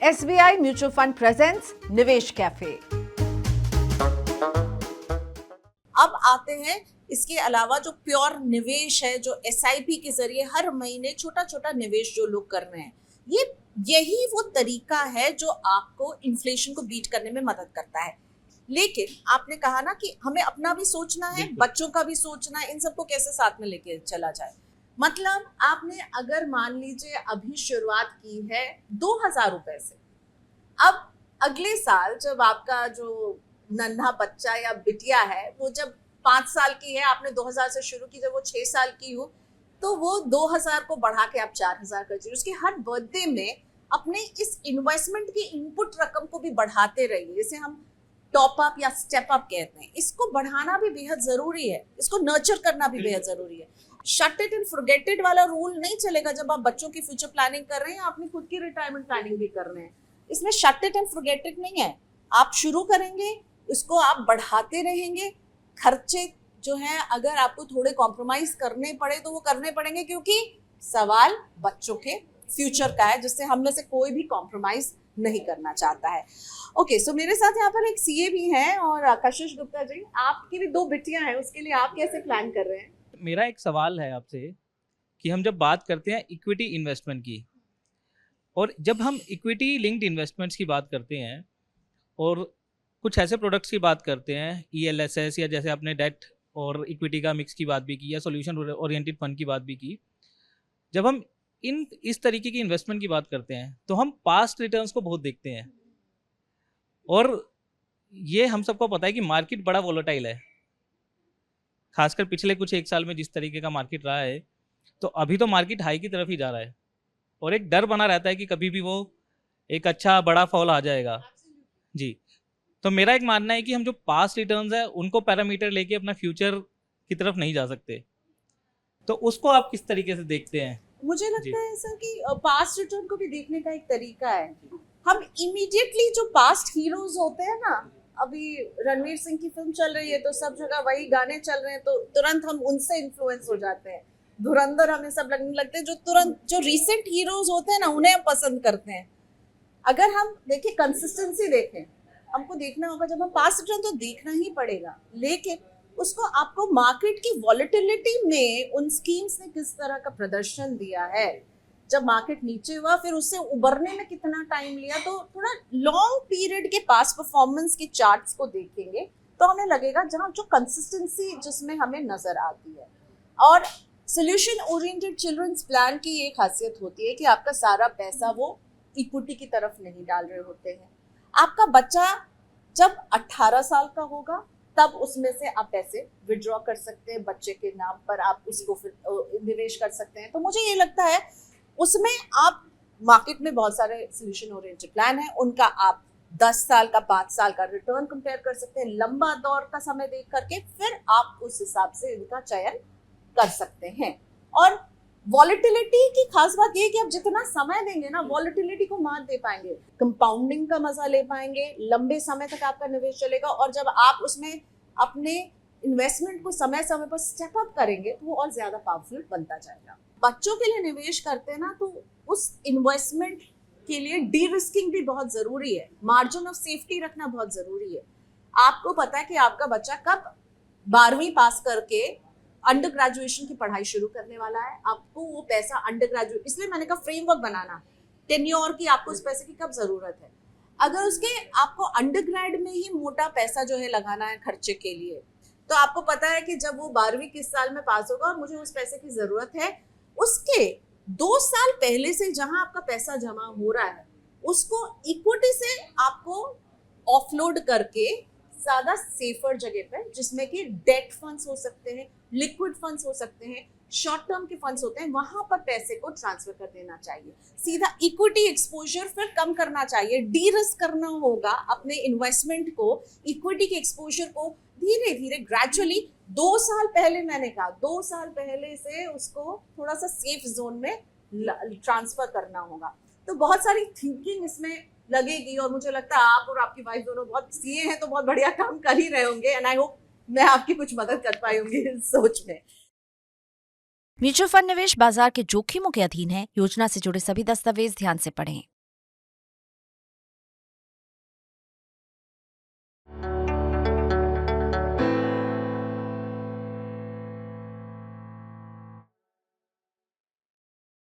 SBI mutual fund presents निवेश cafe. अब आते हैं इसके अलावा जो प्योर निवेश है, जो SIP के जरिए हर महीने छोटा छोटा निवेश जो लोग कर रहे हैं, यही वो तरीका है जो आपको इन्फ्लेशन को बीट करने में मदद करता है। लेकिन आपने कहा ना कि हमें अपना भी सोचना है, बच्चों का भी सोचना है, इन सबको कैसे साथ में लेके चला जाए। मतलब आपने अगर मान लीजिए अभी शुरुआत की है 2,000 रुपए से, अब अगले साल जब आपका जो नन्हा बच्चा या बिटिया है वो जब 5 साल की है, आपने 2,000 से शुरू की, जब वो 6 साल की हो तो वो 2,000 को बढ़ा के आप 4,000 कर दीजिए। उसके हर बर्थडे में अपने इस इन्वेस्टमेंट की इनपुट रकम को भी बढ़ाते रहिए। इसे हम टॉप अप या स्टेप अप कहते हैं। इसको बढ़ाना भी बेहद जरूरी है, इसको नर्चर करना भी बेहद जरूरी है। Shut it and forget it वाला रूल नहीं चलेगा जब आप बच्चों की फ्यूचर प्लानिंग कर रहे हैं, अपनी खुद की रिटायरमेंट प्लानिंग भी कर रहे हैं। इसमें shut it and forget it नहीं है। आप शुरू करेंगे, इसको आप बढ़ाते रहेंगे। खर्चे जो हैं अगर आपको थोड़े कॉम्प्रोमाइज करने पड़े तो वो करने पड़ेंगे, क्योंकि सवाल बच्चों के फ्यूचर का है, जिससे हम में से कोई भी कॉम्प्रोमाइज नहीं करना चाहता है। ओके, सो मेरे साथ यहाँ पर एक CA भी हैं और कशिश गुप्ता जी, आपकी भी 2 बिटियां हैं, उसके लिए आप कैसे प्लान कर रहे हैं? मेरा एक सवाल है आपसे कि हम जब बात करते हैं इक्विटी इन्वेस्टमेंट की, और जब हम इक्विटी लिंक्ड इन्वेस्टमेंट्स की बात करते हैं और कुछ ऐसे प्रोडक्ट्स की बात करते हैं, ELSS या जैसे आपने डेट और इक्विटी का मिक्स की बात भी की, या सोल्यूशन ओरिएंटेड फंड की बात भी की, जब हम इस तरीके की इन्वेस्टमेंट की बात करते हैं तो हम पास्ट रिटर्न्स को बहुत देखते हैं। और ये हम सबको पता है कि मार्केट बड़ा वोलेटाइल है, खासकर पिछले कुछ 1 साल में जिस तरीके का मार्केट रहा है। तो अभी तो मार्केट हाई की तरफ ही जा रहा है और एक डर बना रहता है कि कभी भी वो एक अच्छा बड़ा फॉल आ जाएगा जी। तो मेरा एक मानना है कि हम जो पास्ट रिटर्न्स है उनको पैरामीटर लेके अपना फ्यूचर की तरफ नहीं जा सकते। तो उसको आप किस तरीके से देखते हैं? मुझे लगता है सर कि पास्ट रिटर्न को भी देखने का एक तरीका है। हम इमीडिएटली जो पास्ट हीरोज होते हैं ना, अभी रणवीर सिंह की फिल्म चल रही है तो सब जगह वही गाने चल रहे हैं, तो तुरंत हम उनसे इन्फ्लुएंस हो जाते हैं। धुरंधर हमें सब लगने लगते हैं, जो रिसेंट हीरोज होते हैं ना, उन्हें हम पसंद करते हैं। अगर हम देखिए, कंसिस्टेंसी देखें, हमको देखना होगा, जब हम पास्ट रिटर्न तो देखना ही पड़ेगा, लेकिन उसको आपको मार्केट की वॉलेटिलिटी में उन स्कीम्स ने किस तरह का प्रदर्शन दिया है, जब मार्केट नीचे हुआ फिर उससे उबरने में कितना टाइम लिया, तो थोड़ा लॉन्ग पीरियड के पास परफॉर्मेंस के चार्ट्स को देखेंगे तो हमें लगेगा जहां जो कंसिस्टेंसी जिसमें हमें नजर आती है। और सोल्यूशन ओरिएंटेड चिल्ड्रंस प्लान की ये खासियत होती है कि आपका सारा पैसा वो इक्विटी की तरफ नहीं डाल रहे होते हैं। आपका बच्चा जब 18 साल का होगा तब उसमें से आप पैसे विड्रॉ कर सकते हैं, बच्चे के नाम पर आप उसको फिर निवेश कर सकते हैं। तो मुझे ये लगता है उसमें आप मार्केट में बहुत सारे सोल्यूशन ओरिएंटेड प्लान हैं, उनका आप 10 साल का 5 साल का रिटर्न कंपेयर कर सकते हैं, लंबा दौर का समय देख करके फिर आप उस हिसाब से इनका चयन कर सकते हैं। और वॉलेटिलिटी की खास बात ये है कि आप जितना समय देंगे ना, वॉलेटिलिटी को मात दे पाएंगे, कंपाउंडिंग का मजा ले पाएंगे, लंबे समय तक आपका निवेश चलेगा। और जब आप उसमें अपने इन्वेस्टमेंट को समय समय पर स्टेप अप करेंगे तो वो और ज्यादा पावरफुल बनता जाएगा। बच्चों के लिए निवेश करते हैं ना, तो उस इन्वेस्टमेंट के लिए डी रिस्किंग भी बहुत जरूरी है, मार्जिन ऑफ सेफ्टी रखना बहुत जरूरी है। आपको पता है कि आपका बच्चा कब 12वीं पास करके अंडर ग्रेजुएशन की पढ़ाई शुरू करने वाला है, आपको वो पैसा अंडर ग्रेजुएट, इसलिए मैंने कहा फ्रेमवर्क बनाना, टेन्योर की आपको उस पैसे की कब जरूरत है। अगर उसके आपको अंडर ग्रेड में ही मोटा पैसा जो है लगाना है खर्चे के लिए, तो आपको पता है कि जब वो 12वीं किस साल में पास होगा और मुझे उस पैसे की जरूरत है, उसके 2 साल पहले से जहां आपका पैसा जमा हो रहा है उसको इक्विटी से आपको ऑफलोड करके ज्यादा सेफर जगह पे, जिसमें कि डेट फंड्स हो सकते हैं, लिक्विड फंड्स हो सकते हैं, शॉर्ट टर्म के फंड्स होते हैं, वहां पर पैसे को ट्रांसफर कर देना चाहिए। सीधा इक्विटी एक्सपोजर फिर कम करना चाहिए, डी रिस्क करना होगा अपने इन्वेस्टमेंट को, इक्विटी के एक्सपोजर को धीरे धीरे ग्रेजुअली 2 साल पहले, मैंने कहा 2 साल पहले से उसको थोड़ा सा सेफ जोन में ट्रांसफर करना होगा। तो बहुत सारी थिंकिंग इसमें लगेगी और मुझे लगता है आप और आपकी वाइफ दोनों बहुत CA हैं तो बहुत बढ़िया काम कर ही रहे होंगे, एंड आई होप मैं आपकी कुछ मदद कर पाई होंगी इस सोच में। म्यूचुअल फंड निवेश बाजार के जोखिमों के अधीन है। योजना से जुड़े सभी दस्तावेज ध्यान से पढ़ें।